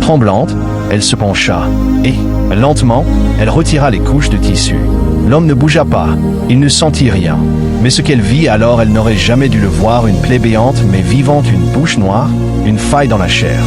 Tremblante, elle se pencha et, lentement, elle retira les couches de tissu. L'homme ne bougea pas, il ne sentit rien. Mais ce qu'elle vit alors, elle n'aurait jamais dû le voir, une plaie béante mais vivante, une bouche noire, une faille dans la chair.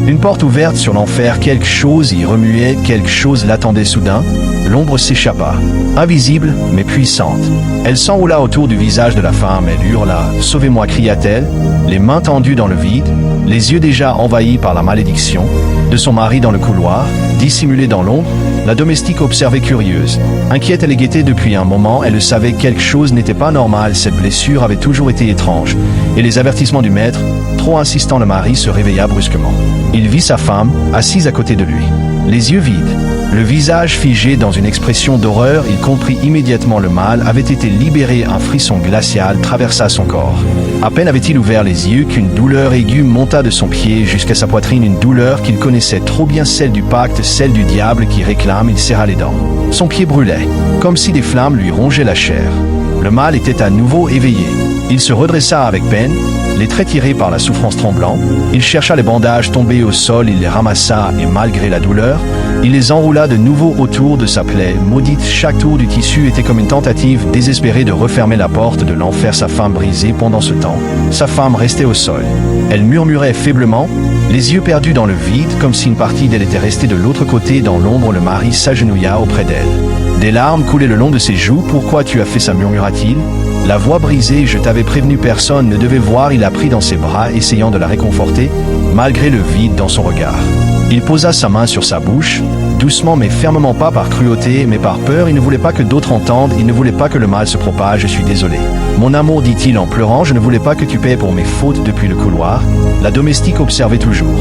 Une porte ouverte sur l'enfer, quelque chose y remuait, quelque chose l'attendait soudain. L'ombre s'échappa, invisible mais puissante. Elle s'enroula autour du visage de la femme, elle hurla: sauvez-moi, cria-t-elle, les mains tendues dans le vide, les yeux déjà envahis par la malédiction. De son mari dans le couloir, dissimulé dans l'ombre, la domestique observait curieuse. Inquiète, elle guettait depuis un moment, elle le savait, quelque chose n'était pas normal, cette blessure avait toujours été étrange. Et les avertissements du maître, trop insistant, le mari se réveilla brusquement. Il vit sa femme, assise à côté de lui, les yeux vides, le visage figé dans une expression d'horreur. Il comprit immédiatement, le mal avait été libéré, un frisson glacial traversa son corps. À peine avait-il ouvert les yeux qu'une douleur aiguë monta de son pied jusqu'à sa poitrine, une douleur qu'il connaissait trop bien, celle du pacte, celle du diable qui réclame. Il serra les dents. Son pied brûlait, comme si des flammes lui rongeaient la chair. Le mal était à nouveau éveillé. Il se redressa avec peine, les traits tirés par la souffrance tremblant. Il chercha les bandages tombés au sol, il les ramassa et malgré la douleur, il les enroula de nouveau autour de sa plaie maudite. Chaque tour du tissu était comme une tentative désespérée de refermer la porte de l'enfer. Sa femme brisée pendant ce temps. Sa femme restait au sol. Elle murmurait faiblement, les yeux perdus dans le vide, comme si une partie d'elle était restée de l'autre côté dans l'ombre. Le mari s'agenouilla auprès d'elle. Des larmes coulaient le long de ses joues. Pourquoi tu as fait ça, murmura-t-il. La voix brisée: je t'avais prévenu, personne ne devait voir. Il la prit dans ses bras, essayant de la réconforter, malgré le vide dans son regard. Il posa sa main sur sa bouche, doucement mais fermement, pas par cruauté, mais par peur. Il ne voulait pas que d'autres entendent, il ne voulait pas que le mal se propage. Je suis désolé. Mon amour, dit-il en pleurant, je ne voulais pas que tu paies pour mes fautes. Depuis le couloir, la domestique observait toujours.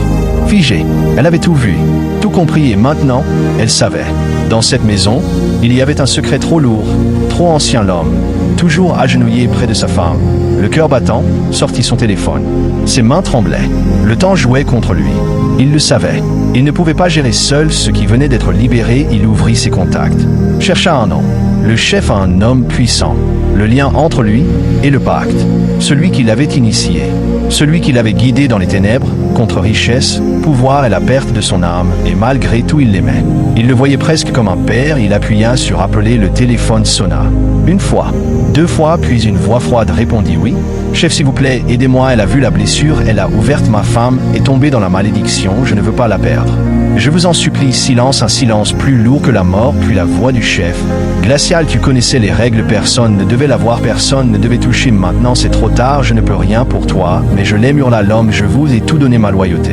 Figée, elle avait tout vu, tout compris et maintenant, elle savait. Dans cette maison, il y avait un secret trop lourd, trop ancien. L'homme, toujours agenouillé près de sa femme, le cœur battant, sortit son téléphone. Ses mains tremblaient. Le temps jouait contre lui. Il le savait. Il ne pouvait pas gérer seul ce qui venait d'être libéré. Il ouvrit ses contacts. Chercha un nom. Le chef, un homme puissant. Le lien entre lui et le pacte. Celui qui l'avait initié. Celui qui l'avait guidé dans les ténèbres, contre richesse, pouvoir et la perte de son âme. Et malgré tout, il l'aimait. Il le voyait presque comme un père. Il appuya sur appeler. Le téléphone sonna. Une fois, deux fois, puis une voix froide répondit: oui. Chef, s'il vous plaît, aidez-moi. Elle a vu la blessure, elle a ouverte. Ma femme est tombée dans la malédiction, je ne veux pas la perdre. Je vous en supplie. Silence, un silence plus lourd que la mort, puis la voix du chef. Glacial, tu connaissais les règles, personne ne devait la voir, personne ne devait toucher. Maintenant c'est trop tard, je ne peux rien pour toi, mais je l'aime, hurla l'homme, je vous ai tout donné, ma loyauté.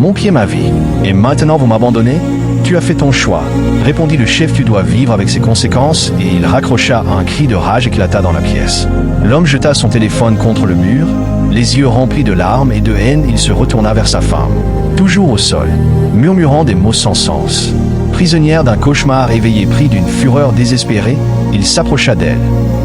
Mon pied, ma vie. Et maintenant vous m'abandonnez? Tu as fait ton choix, répondit le chef, tu dois vivre avec ses conséquences, et il raccrocha un cri de rage éclata dans la pièce. L'homme jeta son téléphone contre le mur, les yeux remplis de larmes et de haine, il se retourna vers sa femme, toujours au sol, murmurant des mots sans sens. Prisonnière d'un cauchemar éveillé, pris d'une fureur désespérée, il s'approcha d'elle.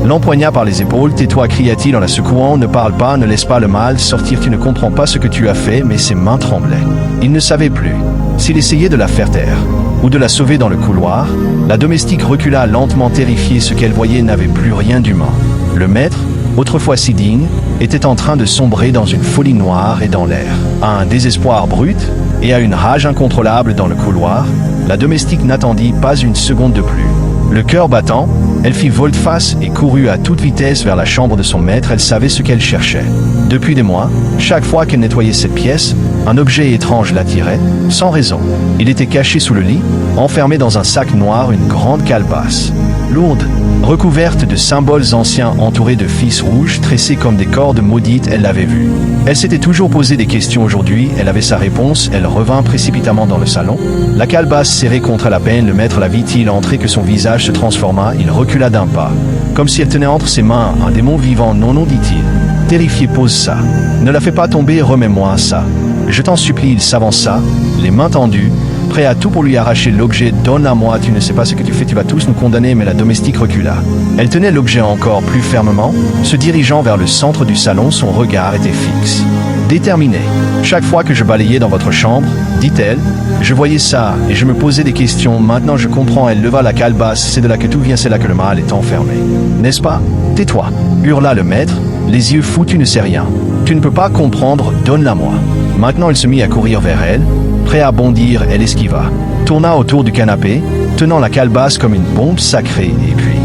L'empoigna par les épaules. « Tais-toi » cria-t-il en la secouant. « Ne parle pas, ne laisse pas le mal sortir. Tu ne comprends pas ce que tu as fait. » Mais ses mains tremblaient. Il ne savait plus s'il essayait de la faire taire ou de la sauver dans le couloir. La domestique recula lentement, terrifiée. Ce qu'elle voyait n'avait plus rien d'humain. Le maître, autrefois si digne, était en train de sombrer dans une folie noire et dans l'air. À un désespoir brut et à une rage incontrôlable dans le couloir, la domestique n'attendit pas une seconde de plus. Le cœur battant, elle fit volte-face et courut à toute vitesse vers la chambre de son maître. Elle savait ce qu'elle cherchait. Depuis des mois, chaque fois qu'elle nettoyait cette pièce, un objet étrange l'attirait, sans raison. Il était caché sous le lit, enfermé dans un sac noir, une grande calebasse. Lourde, recouverte de symboles anciens entourés de fils rouges tressés comme des cordes maudites, elle l'avait vu. Elle s'était toujours posé des questions. Aujourd'hui, elle avait sa réponse. Elle revint précipitamment dans le salon. La calebasse serrée contre la peine, le maître la vit-il entrer que son visage se transforma. Il recula d'un pas, comme si elle tenait entre ses mains un démon vivant. Non, non, dit-il. Terrifié, pose ça. Ne la fais pas tomber, remets-moi ça. Je t'en supplie. Il s'avança, les mains tendues, prêt à tout pour lui arracher l'objet. Donne-la-moi, tu ne sais pas ce que tu fais, tu vas tous nous condamner. Mais la domestique recula. Elle tenait l'objet encore plus fermement, se dirigeant vers le centre du salon. Son regard était fixe, déterminé. Chaque fois que je balayais dans votre chambre, dit-elle, je voyais ça et je me posais des questions. Maintenant je comprends. Elle leva la calebasse. C'est de là que tout vient, c'est là que le mal est enfermé. N'est-ce pas? Tais-toi, hurla le maître, les yeux fous. Tu ne sais rien. Tu ne peux pas comprendre, donne-la-moi. Maintenant il se mit à courir vers elle. Prêt à bondir, elle esquiva, tourna autour du canapé, tenant la calebasse comme une bombe sacrée, et puis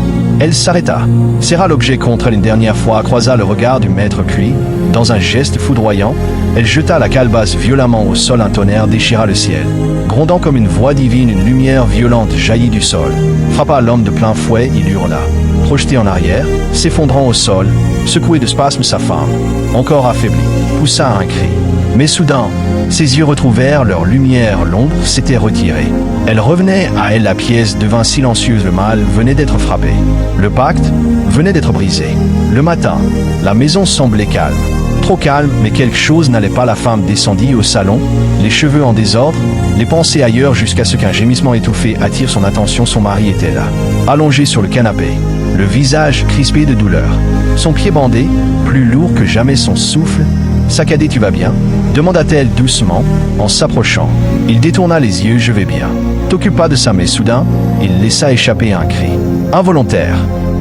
elle s'arrêta, serra l'objet contre elle une dernière fois, croisa le regard du maître, puis, dans un geste foudroyant, elle jeta la calebasse violemment au sol. Un tonnerre déchira le ciel. Grondant comme une voix divine, une lumière violente jaillit du sol, frappa l'homme de plein fouet. Il hurla, projeté en arrière, s'effondrant au sol, secoué de spasmes. Sa femme, encore affaiblie, poussa un cri. Mais soudain, ses yeux retrouvèrent leur lumière, l'ombre s'était retirée. Elle revenait à elle, la pièce devint silencieuse, le mal venait d'être frappé. Le pacte venait d'être brisé. Le matin, la maison semblait calme. Trop calme, mais quelque chose n'allait pas. La femme descendit au salon, les cheveux en désordre, les pensées ailleurs, jusqu'à ce qu'un gémissement étouffé attire son attention. Son mari était là, allongé sur le canapé, le visage crispé de douleur. Son pied bandé, plus lourd que jamais, son souffle saccadé. Tu vas bien? Demanda-t-elle doucement, en s'approchant. Il détourna les yeux. Je vais bien. T'occupe pas de ça. Mais soudain, il laissa échapper un cri. Involontaire,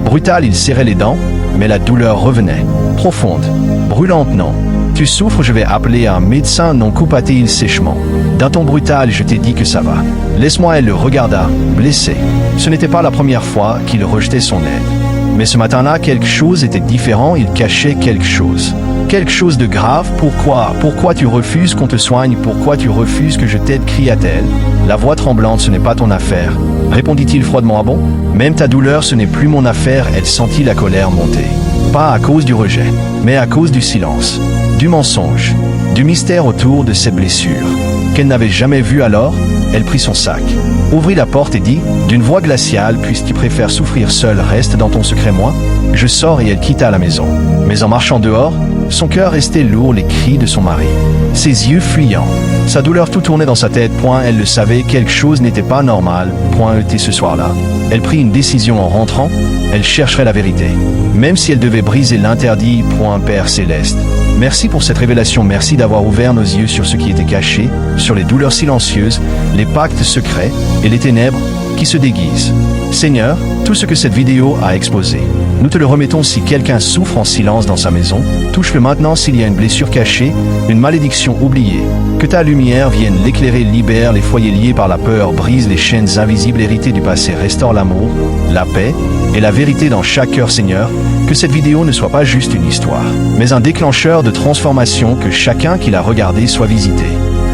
brutal, il serrait les dents, mais la douleur revenait, profonde, brûlante. Non. Tu souffres, je vais appeler un médecin. Non, coupa-t-il sèchement. D'un ton brutal, je t'ai dit que ça va. Laisse-moi. Elle le regarda, blessée. Ce n'était pas la première fois qu'il rejetait son aide. Mais ce matin-là, quelque chose était différent. Il cachait quelque chose. Quelque chose de grave. Pourquoi tu refuses qu'on te soigne? Pourquoi tu refuses que je t'aide? Cria-t-elle, la voix tremblante. Ce n'est pas ton affaire, répondit-il froidement. Ah bon? Même ta douleur, ce n'est plus mon affaire. Elle sentit la colère monter. Pas à cause du rejet, mais à cause du silence, du mensonge, du mystère autour de cette blessure qu'elle n'avait jamais vue. Alors, elle prit son sac, ouvrit la porte et dit, d'une voix glaciale, puisque tu préfères souffrir seul, reste dans ton secret, moi, je sors. Et elle quitta la maison. Mais en marchant dehors, son cœur restait lourd, les cris de son mari, ses yeux fuyants, sa douleur, tout tournait dans sa tête. Elle le savait, quelque chose n'était pas normal. Et ce soir-là, elle prit une décision en rentrant, elle chercherait la vérité, même si elle devait briser l'interdit. Père céleste, merci pour cette révélation, merci d'avoir ouvert nos yeux sur ce qui était caché, sur les douleurs silencieuses, les pactes secrets et les ténèbres qui se déguisent. Seigneur, tout ce que cette vidéo a exposé, nous te le remettons. Si quelqu'un souffre en silence dans sa maison, touche-le maintenant. S'il y a une blessure cachée, une malédiction oubliée, que ta lumière vienne l'éclairer, libère les foyers liés par la peur, brise les chaînes invisibles héritées du passé, restaure l'amour, la paix et la vérité dans chaque cœur. Seigneur, que cette vidéo ne soit pas juste une histoire, mais un déclencheur de transformation, que chacun qui l'a regardé soit visité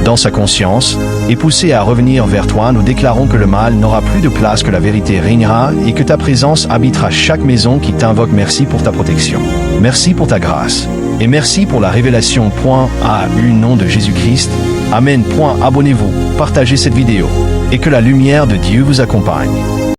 dans sa conscience et poussé à revenir vers toi. Nous déclarons que le mal n'aura plus de place, que la vérité régnera et que ta présence habitera chaque maison qui t'invoque. Merci pour ta protection, merci pour ta grâce et merci pour la révélation. Au nom de Jésus-Christ, Amen. Abonnez-vous, partagez cette vidéo et que la lumière de Dieu vous accompagne.